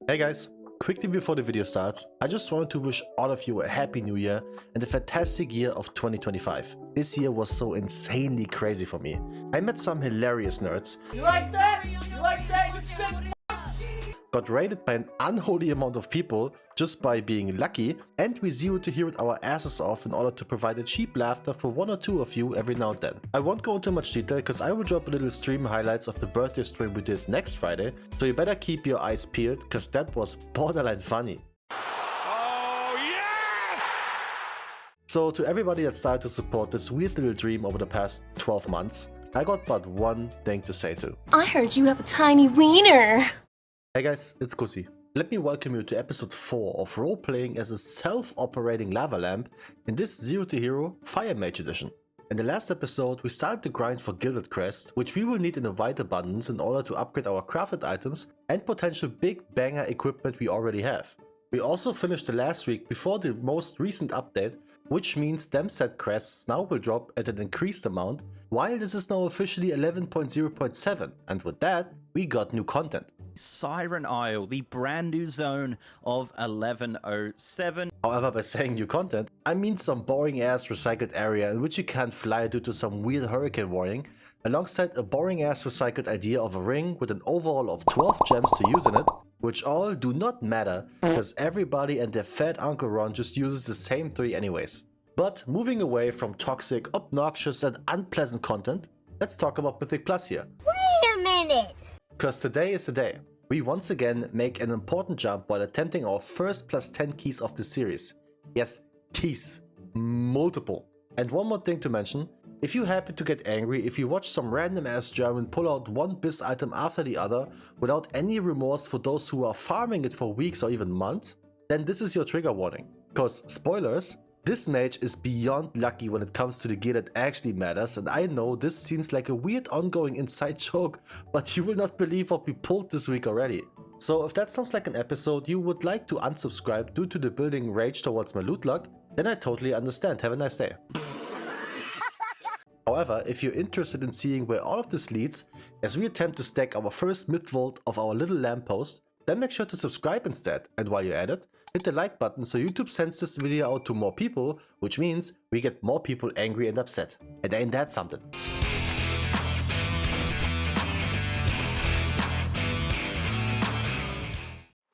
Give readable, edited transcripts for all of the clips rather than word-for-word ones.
Hey guys, quickly before the video starts, I just wanted to wish all of you a happy new year and a fantastic year of 2025. This year was so insanely crazy for me. I met some hilarious nerds. You like that? You like that? You sick? Got raided by an unholy amount of people just by being lucky, and we zeroed to hear our asses off in order to provide a cheap laughter for one or two of you every now and then. I won't go into much detail because I will drop a little stream highlights of the birthday stream we did next Friday, so you better keep your eyes peeled because that was borderline funny. Oh, yes! So to everybody that started to support this weird little dream over the past 12 months, I got but one thing to say to. I heard you have a tiny wiener. Hey guys, it's Kusi. Let me welcome you to episode 4 of role-playing as a self-operating lava lamp in this Zero to Hero Fire Mage edition. In the last episode, we started the grind for Gilded Crest, which we will need in a wide abundance in order to upgrade our crafted items and potential big banger equipment we already have. We also finished the last week before the most recent update, which means them set crests now will drop at an increased amount, while this is now officially 11.0.7, and with that, we got new content. Siren Isle, the brand new zone of 1107. However, by saying new content, I mean some boring ass recycled area in which you can't fly due to some weird hurricane warning, alongside a boring ass recycled idea of a ring with an overall of 12 gems to use in it, which all do not matter because everybody and their fat Uncle Ron just uses the same 3 anyways. But moving away from toxic, obnoxious and unpleasant content, let's talk about Mythic Plus here. Wait a minute! Because today is the day. We once again make an important jump while attempting our first plus 10 keys of the series. Yes, keys. Multiple. And one more thing to mention, if you happen to get angry if you watch some random ass German pull out one biz item after the other without any remorse for those who are farming it for weeks or even months, then this is your trigger warning. Cause spoilers, this mage is beyond lucky when it comes to the gear that actually matters, and I know this seems like a weird ongoing inside joke, but you will not believe what we pulled this week already. So if that sounds like an episode you would like to unsubscribe due to the building rage towards my loot luck, then I totally understand. Have a nice day. However, if you're interested in seeing where all of this leads, as we attempt to stack our first myth vault of our little lamppost, then make sure to subscribe instead, and while you're at it, hit the like button so YouTube sends this video out to more people, which means we get more people angry and upset. And ain't that something?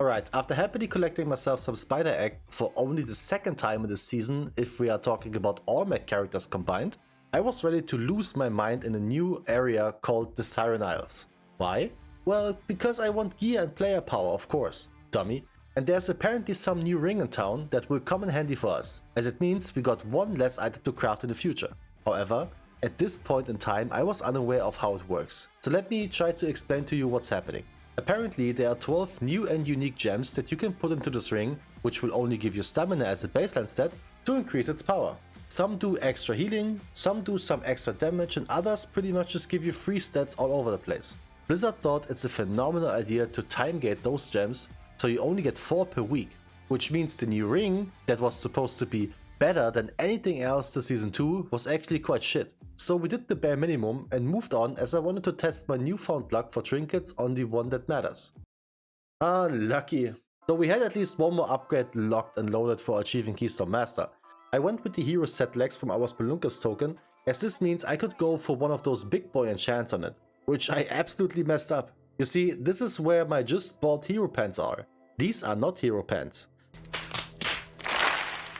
Alright, after happily collecting myself some spider egg for only the second time in this season, if we are talking about all mech characters combined, I was ready to lose my mind in a new area called the Siren Isles. Why? Well, because I want gear and player power, of course, dummy. And there's apparently some new ring in town that will come in handy for us, as it means we got one less item to craft in the future. However, at this point in time I was unaware of how it works. So let me try to explain to you what's happening. Apparently there are 12 new and unique gems that you can put into this ring, which will only give you stamina as a baseline stat to increase its power. Some do extra healing, some do some extra damage, and others pretty much just give you free stats all over the place. Blizzard thought it's a phenomenal idea to time gate those gems so you only get 4 per week, which means the new ring that was supposed to be better than anything else this season 2 was actually quite shit. So we did the bare minimum and moved on as I wanted to test my newfound luck for trinkets on the one that matters. Ah, lucky. So we had at least one more upgrade locked and loaded for achieving Keystone Master. I went with the hero set legs from our Spelunker's token, as this means I could go for one of those big boy enchants on it, which I absolutely messed up. You see, this is where my just bought hero pants are. These are not hero pants.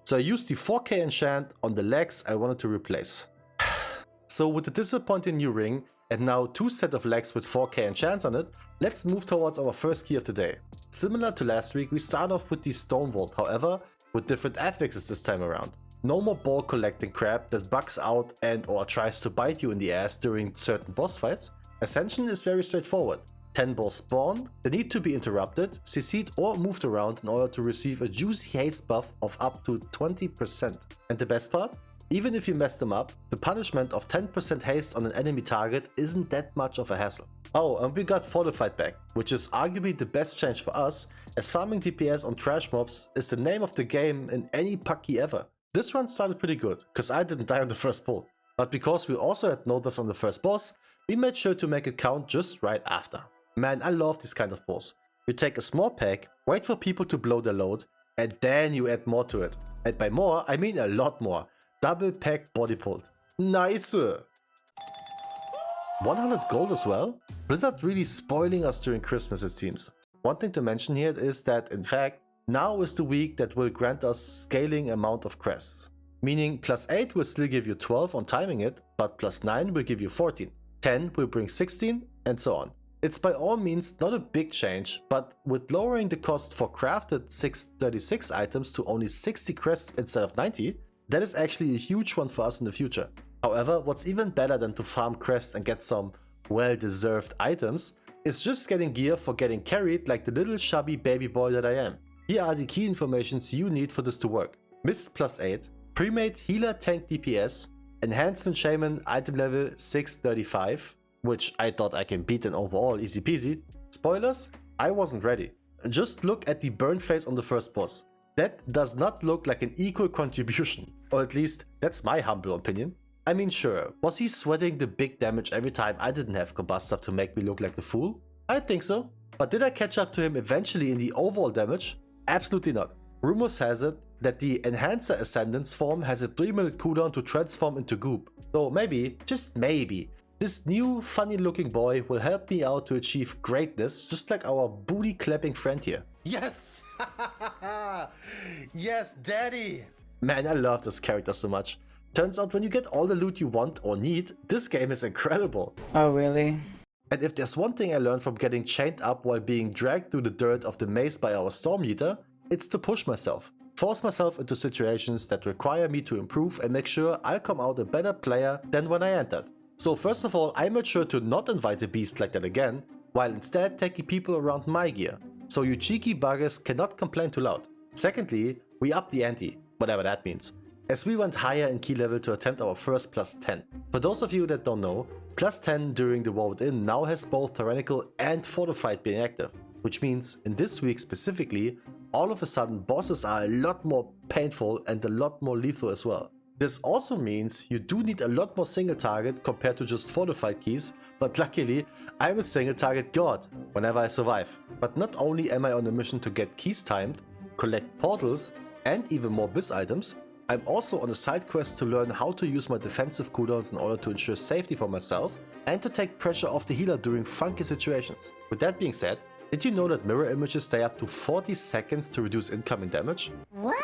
So I used the 4K enchant on the legs I wanted to replace. So with the disappointing new ring and now 2 sets of legs with 4K enchants on it, let's move towards our first key of the day. Similar to last week, we start off with the Stone Vault, however, with different affixes this time around. No more ball collecting crap that bugs out and or tries to bite you in the ass during certain boss fights. Ascension is very straightforward. 10 balls spawn, they need to be interrupted, CC'd or moved around in order to receive a juicy haste buff of up to 20%. And the best part? Even if you mess them up, the punishment of 10% haste on an enemy target isn't that much of a hassle. Oh, and we got Fortified back, which is arguably the best change for us, as farming DPS on trash mobs is the name of the game in any pucky ever. This run started pretty good, cause I didn't die on the first pull. But because we also had noticed on the first boss, we made sure to make it count just right after. Man, I love these kind of pulls. You take a small pack, wait for people to blow their load, and then you add more to it. And by more, I mean a lot more. Double pack body pulled. Nice! 100 gold as well? Blizzard really spoiling us during Christmas, it seems. One thing to mention here is that, in fact, now is the week that will grant us scaling amount of crests. Meaning +8 will still give you 12 on timing it, but +9 will give you 14. 10 will bring 16, and so on. It's by all means not a big change, but with lowering the cost for crafted 636 items to only 60 crests instead of 90, that is actually a huge one for us in the future. However, what's even better than to farm crests and get some well-deserved items is just getting gear for getting carried like the little chubby baby boy that I am. Here are the key informations you need for this to work. Mist +8, pre-made healer tank DPS, enhancement shaman item level 635, which I thought I can beat in overall easy peasy. Spoilers? I wasn't ready. Just look at the burn phase on the first boss. That does not look like an equal contribution, or at least that's my humble opinion. I mean, sure, was he sweating the big damage every time I didn't have combust up to make me look like a fool? I think so. But did I catch up to him eventually in the overall damage? Absolutely not. Rumors has it that the Enhancer Ascendance form has a 3-minute cooldown to transform into goop. So maybe, just maybe, this new funny looking boy will help me out to achieve greatness just like our booty clapping friend here. Yes! Yes, daddy! Man, I love this character so much. Turns out when you get all the loot you want or need, this game is incredible. Oh, really? And if there's one thing I learned from getting chained up while being dragged through the dirt of the maze by our Storm Eater, it's to push myself. Force myself into situations that require me to improve and make sure I'll come out a better player than when I entered. So first of all, I made sure to not invite a beast like that again, while instead taking people around my gear. So you cheeky buggers cannot complain too loud. Secondly, we upped the ante, whatever that means, as we went higher in key level to attempt our first +10. For those of you that don't know, +10 during the War Within now has both Tyrannical and Fortified being active, which means in this week specifically, all of a sudden bosses are a lot more painful and a lot more lethal as well. This also means you do need a lot more single target compared to just fortified keys, but luckily I'm a single target god whenever I survive. But not only am I on a mission to get keys timed, collect portals and even more biz items, I'm also on a side quest to learn how to use my defensive cooldowns in order to ensure safety for myself and to take pressure off the healer during funky situations. With that being said, did you know that mirror images stay up to 40 seconds to reduce incoming damage? What?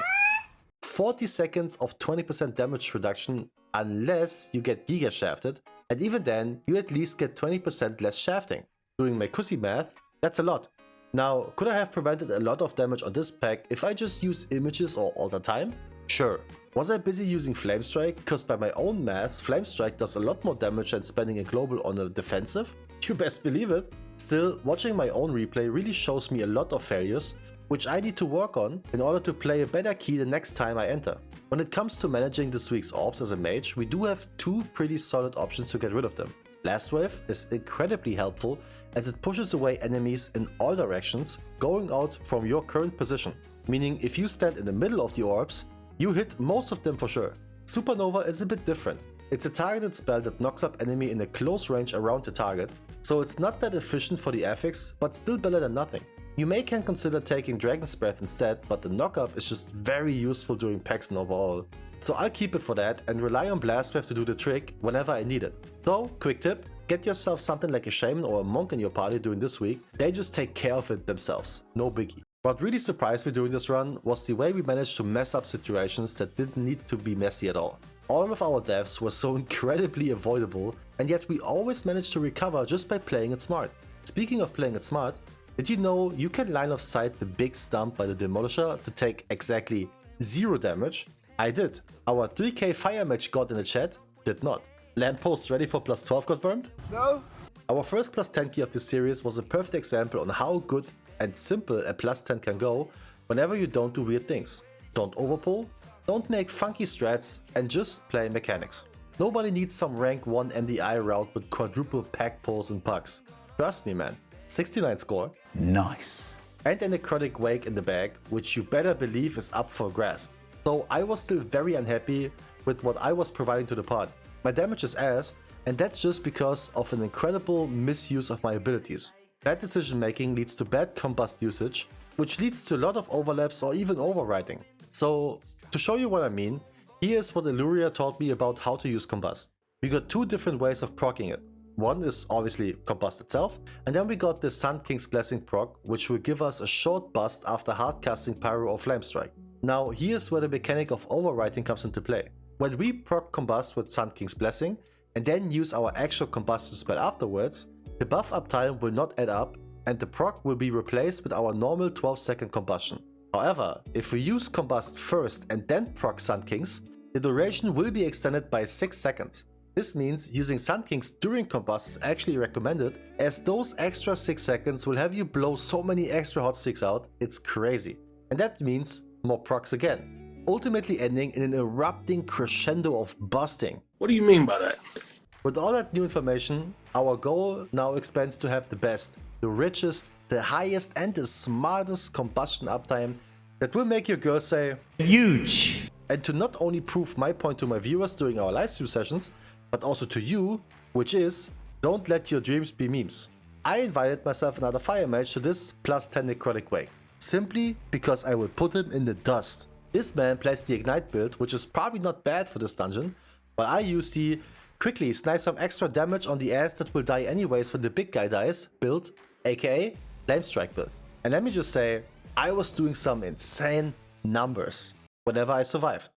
40 seconds of 20% damage reduction unless you get giga shafted, and even then you at least get 20% less shafting. Doing my cussy math, that's a lot. Now, could I have prevented a lot of damage on this pack if I just use images or alter time? Sure. Was I busy using Flame Strike? Cause by my own math, Flame Strike does a lot more damage than spending a global on a defensive? You best believe it. Still, watching my own replay really shows me a lot of failures, which I need to work on in order to play a better key the next time I enter. When it comes to managing this week's orbs as a mage, we do have two pretty solid options to get rid of them. Blast Wave is incredibly helpful as it pushes away enemies in all directions, going out from your current position. Meaning if you stand in the middle of the orbs, you hit most of them for sure. Supernova is a bit different. It's a targeted spell that knocks up enemy in a close range around the target, so it's not that efficient for the affix, but still better than nothing. You may can consider taking Dragon's Breath instead, but the knockup is just very useful during packs and overall. So I'll keep it for that and rely on Blast Wave to do the trick whenever I need it. So, quick tip, get yourself something like a shaman or a monk in your party during this week, they just take care of it themselves, no biggie. What really surprised me during this run was the way we managed to mess up situations that didn't need to be messy at all. All of our deaths were so incredibly avoidable, and yet we always managed to recover just by playing it smart. Speaking of playing it smart, did you know you can line of sight the big stump by the Demolisher to take exactly 0 damage? I did. Our 3k Fire Mage god in the chat did not. Lamppost ready for +12 confirmed? No. Our first +10 key of this series was a perfect example on how good and simple a +10 can go whenever you don't do weird things. Don't overpull, don't make funky strats, and just play mechanics. Nobody needs some rank 1 MDI route with quadruple pack pulls and pucks. Trust me man, 69 score. Nice. And a necrotic wake in the bag, which you better believe is up for grasp. So I was still very unhappy with what I was providing to the pod. My damage is ass, and that's just because of an incredible misuse of my abilities. Bad decision making leads to bad combust usage, which leads to a lot of overlaps or even overwriting. So, to show you what I mean, here's what Eluria taught me about how to use combust. We got two different ways of proccing it. One is obviously combust itself, and then we got the Sun King's Blessing proc, which will give us a short bust after hardcasting Pyro or Flame Strike. Now here's where the mechanic of overwriting comes into play. When we proc combust with Sun King's Blessing, and then use our actual combustion spell afterwards, the buff uptime will not add up, and the proc will be replaced with our normal 12-second combustion. However, if we use combust first and then proc Sun Kings, the duration will be extended by 6 seconds. This means using Sun Kings during combust is actually recommended, as those extra 6 seconds will have you blow so many extra hot streaks out, it's crazy. And that means more procs again, ultimately ending in an erupting crescendo of busting. What do you mean by that? With all that new information, our goal now expands to have the best, the richest, the highest and the smartest combustion uptime that will make your girl say huge. And to not only prove my point to my viewers during our livestream sessions, but also to you, which is, don't let your dreams be memes. I invited myself another fire mage to this plus 10 necrotic wake, simply because I will put him in the dust. This man plays the ignite build, which is probably not bad for this dungeon, while I use the quickly snipe some extra damage on the ass that will die anyways when the big guy dies build, aka Flame Strike build. And let me just say, I was doing some insane numbers whenever I survived.